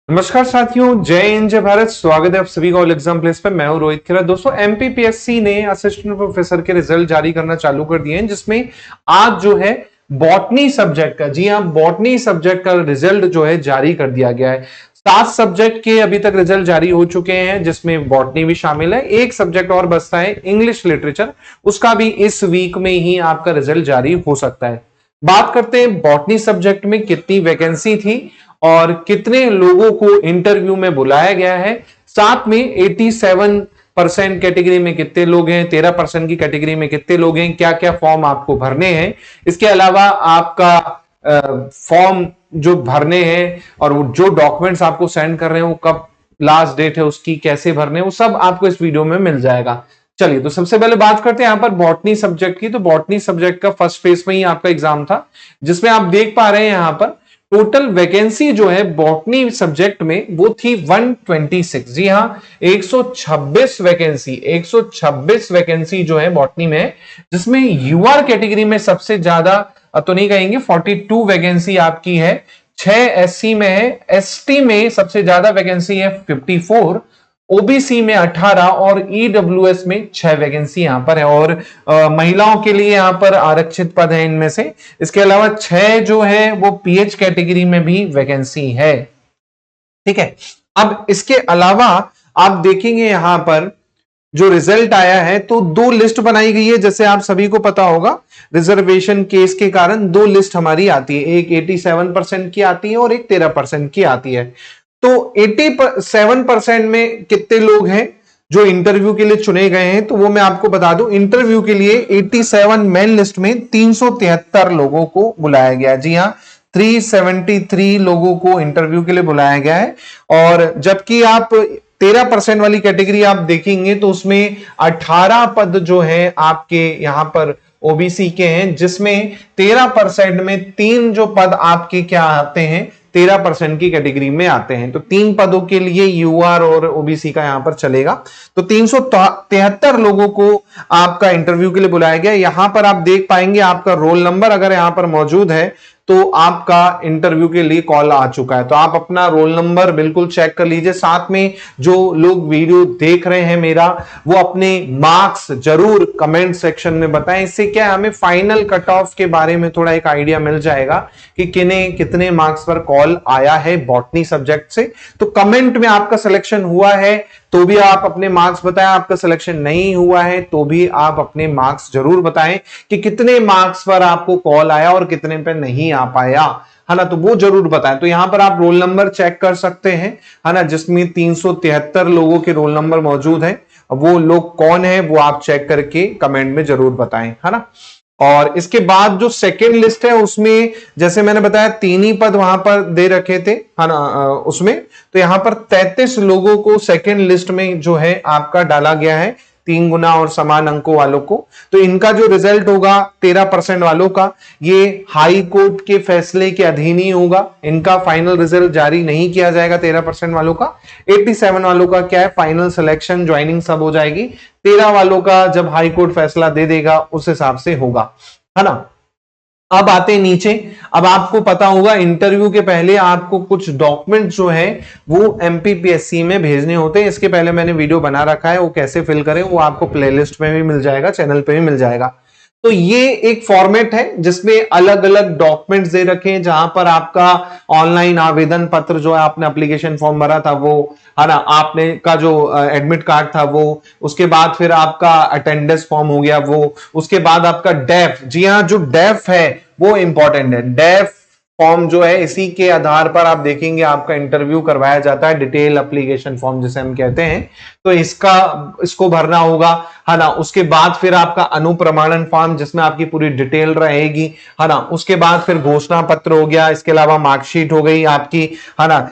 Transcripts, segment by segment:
नमस्कार साथियों, जय हिंद जय भारत। स्वागत है आप सभी का ऑल एग्जाम प्लेस पे। मैं हूं रोहित खेरा। दोस्तों, एमपीपीएससी ने असिस्टेंट प्रोफेसर के रिजल्ट जारी करना चालू कर दिए हैं, जिसमें आज जो है बॉटनी सब्जेक्ट का, जी हां, बॉटनी सब्जेक्ट का रिजल्ट जो है जारी कर दिया गया है। 7 सब्जेक्ट के अभी तक रिजल्ट जारी हो चुके हैं, जिसमें बॉटनी भी शामिल है। एक सब्जेक्ट और बचता है, इंग्लिश लिटरेचर, उसका भी इस वीक में ही आपका रिजल्ट जारी हो सकता है। बात करते हैं बॉटनी सब्जेक्ट में कितनी वैकेंसी थी और कितने लोगों को इंटरव्यू में बुलाया गया है, साथ में 87% कैटेगरी में कितने लोग हैं, 13% की कैटेगरी में कितने लोग हैं, क्या क्या फॉर्म आपको भरने हैं। इसके अलावा आपका फॉर्म जो भरने हैं और जो डॉक्यूमेंट्स आपको सेंड कर रहे हैं वो कब लास्ट डेट है उसकी, कैसे भरने हैं, वो सब आपको इस वीडियो में मिल जाएगा। चलिए, तो सबसे पहले बात करते हैं यहां पर बॉटनी सब्जेक्ट की। तो बॉटनी सब्जेक्ट का फर्स्ट फेज में ही आपका एग्जाम था, जिसमें आप देख पा रहे हैं यहां पर टोटल वैकेंसी जो है बॉटनी सब्जेक्ट में वो थी 126। जी हां, 126 वैकेंसी जो है बॉटनी में, जिसमें यूआर कैटेगरी में सबसे ज्यादा तो नहीं कहेंगे, 42 वैकेंसी आपकी है। 6 एससी में है, एसटी में सबसे ज्यादा वैकेंसी है 54, ओबीसी में 18 और ईडब्ल्यूएस में 6 वैकेंसी यहां पर है। और महिलाओं के लिए यहां पर आरक्षित पद है इनमें से। इसके अलावा 6 जो है वो पीएच कैटेगरी में भी वैकेंसी है। ठीक है, अब इसके अलावा आप देखेंगे यहां पर जो रिजल्ट आया है तो 2 लिस्ट बनाई गई है। जैसे आप सभी को पता होगा, रिजर्वेशन केस के कारण 2 लिस्ट हमारी आती है, एक 87% की आती है और एक 13% की आती है। तो 87% में कितने लोग हैं जो इंटरव्यू के लिए चुने गए हैं, तो वो मैं आपको बता दूं। इंटरव्यू के लिए 87 मेन लिस्ट में 373 लोगों को बुलाया गया। जी हां, 373 लोगों को इंटरव्यू के लिए बुलाया गया है। और जबकि आप 13% वाली कैटेगरी आप देखेंगे तो उसमें 18 पद जो है आपके यहां पर ओबीसी के हैं, जिसमें 13% में 3 जो पद आपके क्या आते हैं, 13% की कैटेगरी में आते हैं। तो 3 पदों के लिए यूआर और ओबीसी का यहां पर चलेगा। तो 373 लोगों को आपका इंटरव्यू के लिए बुलाया गया। यहां पर आप देख पाएंगे आपका रोल नंबर अगर यहां पर मौजूद है तो आपका इंटरव्यू के लिए कॉल आ चुका है। तो आप अपना रोल नंबर बिल्कुल चेक कर लीजिए। साथ में जो लोग वीडियो देख रहे हैं मेरा, वो अपने मार्क्स जरूर कमेंट सेक्शन में बताएं। इससे क्या हमें फाइनल कट ऑफ के बारे में थोड़ा एक आइडिया मिल जाएगा कि किन्हें कितने मार्क्स पर कॉल आया है बॉटनी सब्जेक्ट से। तो कमेंट में आपका सिलेक्शन हुआ है तो भी आप अपने मार्क्स बताएं, आपका सिलेक्शन नहीं हुआ है तो भी आप अपने मार्क्स जरूर बताएं कि कितने मार्क्स पर आपको कॉल आया और कितने पे नहीं आ पाया, है ना। तो वो जरूर बताएं। तो यहां पर आप रोल नंबर चेक कर सकते हैं, है ना, जिसमें 373 लोगों के रोल नंबर मौजूद है। वो लोग कौन है वो आप चेक करके कमेंट में जरूर बताएं, है ना। और इसके बाद जो सेकेंड लिस्ट है उसमें जैसे मैंने बताया 3 ही पद वहां पर दे रखे थे, है ना, उसमें तो यहां पर 33 लोगों को सेकेंड लिस्ट में जो है आपका डाला गया है, 3 गुना और समान अंकों वालों को। तो इनका जो रिजल्ट होगा 13% वालों का, ये हाई कोर्ट के फैसले के अधीन ही होगा। इनका फाइनल रिजल्ट जारी नहीं किया जाएगा 13% वालों का। 87 वालों का क्या है, फाइनल सिलेक्शन ज्वाइनिंग सब हो जाएगी। 13 वालों का जब हाई कोर्ट फैसला दे देगा उस हिसाब से होगा, है ना। अब आते हैं नीचे। अब आपको पता होगा इंटरव्यू के पहले आपको कुछ डॉक्यूमेंट जो है वो एमपीपीएससी में भेजने होते हैं। इसके पहले मैंने वीडियो बना रखा है, वो कैसे फिल करें वो आपको प्लेलिस्ट में भी मिल जाएगा, चैनल पे भी मिल जाएगा। तो ये एक फॉर्मेट है जिसमें अलग अलग डॉक्यूमेंट्स दे रखे हैं, जहां पर आपका ऑनलाइन आवेदन पत्र जो है, आपने एप्लीकेशन फॉर्म भरा था वो, है ना, आपने का जो एडमिट कार्ड था वो, उसके बाद फिर आपका अटेंडेंस फॉर्म हो गया वो, उसके बाद आपका डेफ, जी हाँ, जो डेफ है वो इंपॉर्टेंट है। डेफ फॉर्म जो है इसी के आधार पर आप देखेंगे आपका इंटरव्यू करवाया जाता है, डिटेल एप्लीकेशन फॉर्म जिसे हम कहते हैं। तो इसको भरना होगा, है ना। उसके बाद फिर आपका अनुप्रमाणन फॉर्म जिसमें आपकी पूरी डिटेल रहेगी, है ना। उसके बाद फिर घोषणा पत्र हो गया, इसके अलावा मार्कशीट हो गई आपकी, है ना,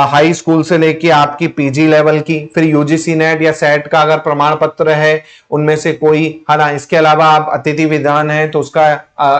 हाई स्कूल से लेके आपकी पीजी लेवल की, फिर यूजीसी नेट या सेट का अगर प्रमाण पत्र है उनमें से कोई, है ना। इसके अलावा आप अतिथि विधान है तो उसका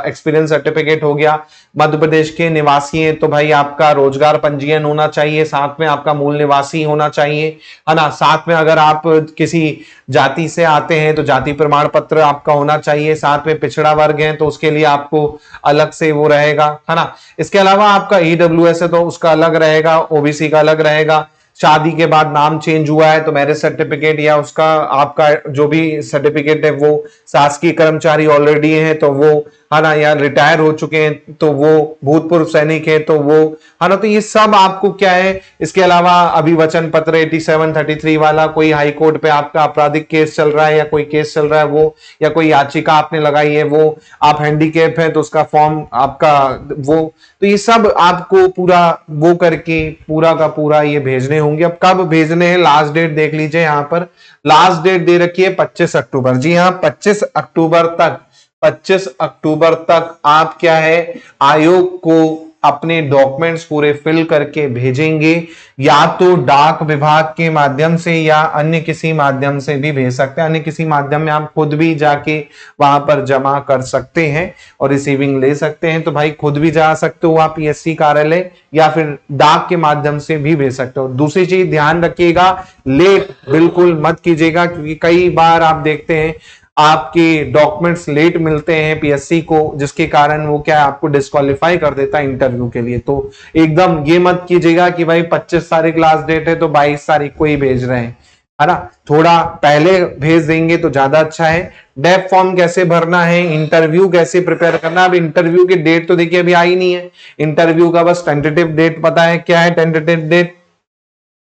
एक्सपीरियंस सर्टिफिकेट हो गया। मध्य प्रदेश के निवासी है तो भाई आपका रोजगार पंजीयन होना चाहिए, साथ में आपका मूल निवासी होना चाहिए, है ना। साथ में अगर आप किसी जाति से आते हैं तो जाति प्रमाण पत्र आपका होना चाहिए, साथ में पिछड़ा वर्ग है तो उसके लिए आपको अलग से वो रहेगा, है ना। इसके अलावा आपका ईडब्ल्यूएस है तो उसका अलग रहेगा, ओबीसी का अलग रहेगा। शादी के बाद नाम चेंज हुआ है तो मैरिज सर्टिफिकेट या उसका आपका जो भी सर्टिफिकेट है वो शासकीय कर्मचारी ऑलरेडी है तो वो, है ना, या रिटायर हो चुके हैं तो वो, भूतपूर्व सैनिक है तो वो, है ना। तो ये सब आपको क्या है। इसके अलावा अभिवचन पत्र 8733 वाला, कोई हाई कोर्ट पे आपका आपराधिक केस चल रहा है या कोई केस चल रहा है वो, या कोई याचिका आपने लगाई है वो, आप हैंडीकैप है तो उसका फॉर्म आपका वो, तो ये सब आपको पूरा वो करके पूरा का पूरा ये भेजने होंगे। अब कब भेजने हैं, लास्ट डेट देख लीजिए, यहां पर लास्ट डेट दे रखी है 25 अक्टूबर। जी हाँ, 25 अक्टूबर तक, 25 अक्टूबर तक आप क्या है, आयोग को अपने डॉक्यूमेंट्स पूरे फिल करके भेजेंगे, या तो डाक विभाग के माध्यम से या अन्य किसी माध्यम से भी भेज सकते हैं। अन्य किसी माध्यम में आप खुद भी जाके वहां पर जमा कर सकते हैं और रिसीविंग ले सकते हैं। तो भाई खुद भी जा सकते हो आप पीएससी कार्यालय, या फिर डाक के माध्यम से भी भेज सकते हो। दूसरी चीज ध्यान रखिएगा, लेट बिल्कुल मत कीजिएगा, क्योंकि कई बार आप देखते हैं आपके डॉक्यूमेंट्स लेट मिलते हैं पीएससी को, जिसके कारण वो क्या है, आपको डिस्क्वालीफाई कर देता है इंटरव्यू के लिए। तो एकदम ये मत कीजिएगा कि भाई 25 तारीख लास्ट डेट है तो 22 तारीख को ही भेज रहे हैं, है ना। थोड़ा पहले भेज देंगे तो ज्यादा अच्छा है। डेफ फॉर्म कैसे भरना है, इंटरव्यू कैसे प्रिपेयर करना। अब इंटरव्यू की डेट तो देखिए अभी आई नहीं है, इंटरव्यू का बस टेंटेटिव डेट पता है। क्या है टेंटेटिव डेट,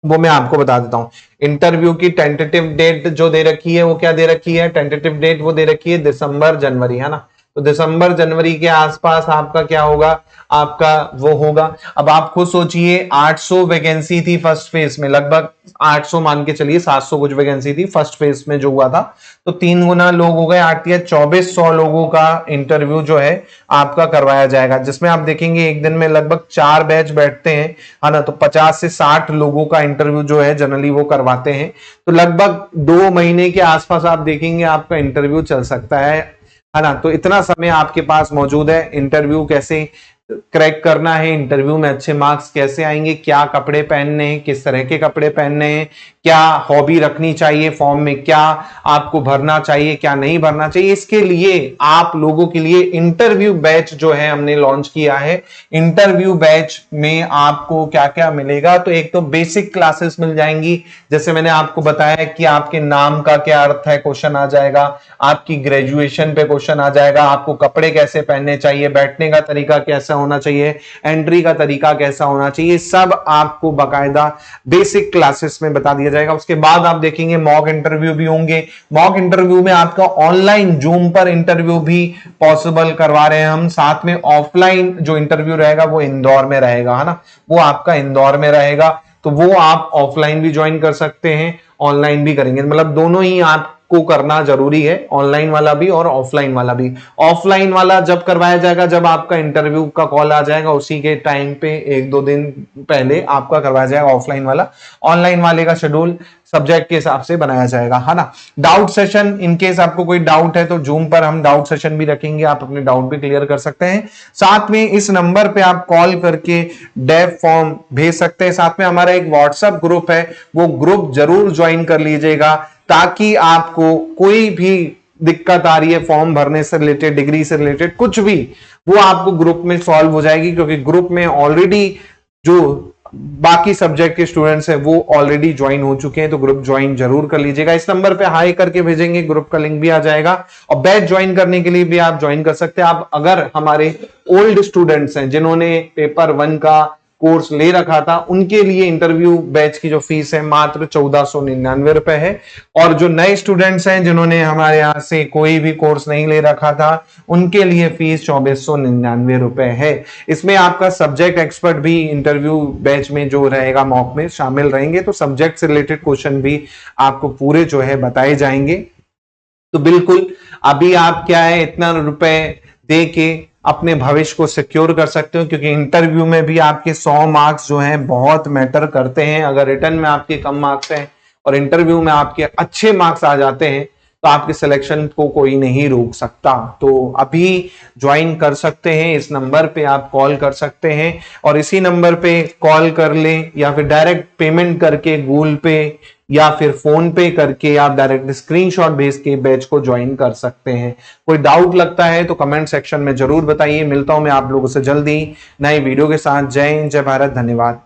वो मैं आपको बता देता हूं। इंटरव्यू की टेंटेटिव डेट जो दे रखी है वो क्या दे रखी है, टेंटेटिव डेट वो दे रखी है दिसंबर जनवरी, है ना। तो दिसंबर जनवरी के आसपास आपका क्या होगा, आपका वो होगा। अब आप खुद सोचिए, 800 वैकेंसी थी फर्स्ट फेज में, लगभग 800 मान के चलिए, 700 कुछ वैकेंसी थी फर्स्ट फेज में जो हुआ था, तो 3 गुना लोग हो गए, 8 या 2400 लोगों का इंटरव्यू जो है आपका करवाया जाएगा, जिसमें आप देखेंगे एक दिन में लगभग 4 बैच बैठते हैं, है ना। तो 50 से 60 लोगों का इंटरव्यू जो है जनरली वो करवाते हैं। तो लगभग 2 महीने के आसपास आप देखेंगे आपका इंटरव्यू चल सकता है ना। तो इतना समय आपके पास मौजूद है। इंटरव्यू कैसे क्रैक करना है, इंटरव्यू में अच्छे मार्क्स कैसे आएंगे, क्या कपड़े पहनने हैं, किस तरह के कपड़े पहनने हैं, क्या हॉबी रखनी चाहिए फॉर्म में, क्या आपको भरना चाहिए, क्या नहीं भरना चाहिए, इसके लिए आप लोगों के लिए इंटरव्यू बैच जो है हमने लॉन्च किया है। इंटरव्यू बैच में आपको क्या क्या मिलेगा, तो एक तो बेसिक क्लासेस मिल जाएंगी, जैसे मैंने आपको बताया कि आपके नाम का क्या अर्थ है क्वेश्चन आ जाएगा, आपकी ग्रेजुएशन पे क्वेश्चन आ जाएगा, आपको कपड़े कैसे पहनने चाहिए, बैठने का तरीका कैसा होना चाहिए, एंट्री का तरीका कैसा होना चाहिए, सब आपको बाकायदा बेसिक क्लासेस में बता दिया जाएगा। उसके बाद आप देखेंगे मॉक इंटरव्यू भी होंगे। मॉक इंटरव्यू में आपका ऑनलाइन जूम पर इंटरव्यू भी पॉसिबल करवा रहे हैं हम। साथ में ऑफलाइन जो इंटरव्यू रहेगा वो इंदौर में रहेगा, है ना, वो आपका इंदौर में रहेगा। तो वो आप ऑफलाइन भी ज्वाइन कर सकते हैं, ऑनलाइन भी करेंगे, मतलब दोनों ही आप को करना जरूरी है, ऑनलाइन वाला भी और ऑफलाइन वाला भी। ऑफलाइन वाला जब करवाया जाएगा जब आपका इंटरव्यू का कॉल आ जाएगा, उसी के टाइम पे 1-2 दिन पहले आपका करवाया जाएगा ऑफलाइन वाला। ऑनलाइन वाले का शेड्यूल सब्जेक्ट के हिसाब से बनाया जाएगा, है ना। डाउट सेशन, इन केस आपको कोई डाउट है तो जूम पर हम डाउट सेशन भी रखेंगे, आप अपने डाउट भी क्लियर कर सकते हैं। साथ में इस नंबर पे आप कॉल करके डेफ फॉर्म भेज सकते हैं। साथ में हमारा एक व्हाट्सएप ग्रुप है, वो ग्रुप जरूर ज्वाइन कर लीजिएगा, ताकि आपको कोई भी दिक्कत आ रही है फॉर्म भरने से रिलेटेड, डिग्री से रिलेटेड कुछ भी, वो आपको ग्रुप में सॉल्व हो जाएगी, क्योंकि ग्रुप में ऑलरेडी जो बाकी सब्जेक्ट के स्टूडेंट्स हैं वो ऑलरेडी ज्वाइन हो चुके हैं। तो ग्रुप ज्वाइन जरूर कर लीजिएगा। इस नंबर पे हाई करके भेजेंगे, ग्रुप का लिंक भी आ जाएगा, और बैच ज्वाइन करने के लिए भी आप ज्वाइन कर सकते हैं। आप अगर हमारे ओल्ड स्टूडेंट्स हैं जिन्होंने पेपर 1 का कोर्स ले रखा था, उनके लिए इंटरव्यू बैच की जो फीस है मात्र 1499 रुपए है। और जो नए स्टूडेंट्स हैं जिन्होंने हमारे यहाँ से कोई भी कोर्स नहीं ले रखा था, उनके लिए फीस 2499 रुपए है। इसमें आपका सब्जेक्ट एक्सपर्ट भी इंटरव्यू बैच में जो रहेगा मॉक में शामिल रहेंगे, तो सब्जेक्ट से रिलेटेड क्वेश्चन भी आपको पूरे जो है बताए जाएंगे। तो बिल्कुल अभी आप क्या है, इतना रुपए दे के अपने भविष्य को सिक्योर कर सकते हो, क्योंकि इंटरव्यू में भी आपके 100 मार्क्स जो हैं बहुत मैटर करते हैं। अगर रिटर्न में आपके कम मार्क्स हैं और इंटरव्यू में आपके अच्छे मार्क्स आ जाते हैं तो आपके सिलेक्शन को कोई नहीं रोक सकता। तो अभी ज्वाइन कर सकते हैं, इस नंबर पे आप कॉल कर सकते हैं, और इसी नंबर पे कॉल कर लें या फिर डायरेक्ट पेमेंट करके गूगल पे या फिर फोन पे करके आप डायरेक्ट स्क्रीनशॉट भेज के बैच को ज्वाइन कर सकते हैं। कोई डाउट लगता है तो कमेंट सेक्शन में जरूर बताइए। मिलता हूं मैं आप लोगों से जल्दी नई वीडियो के साथ। जय हिंद, जय भारत, धन्यवाद।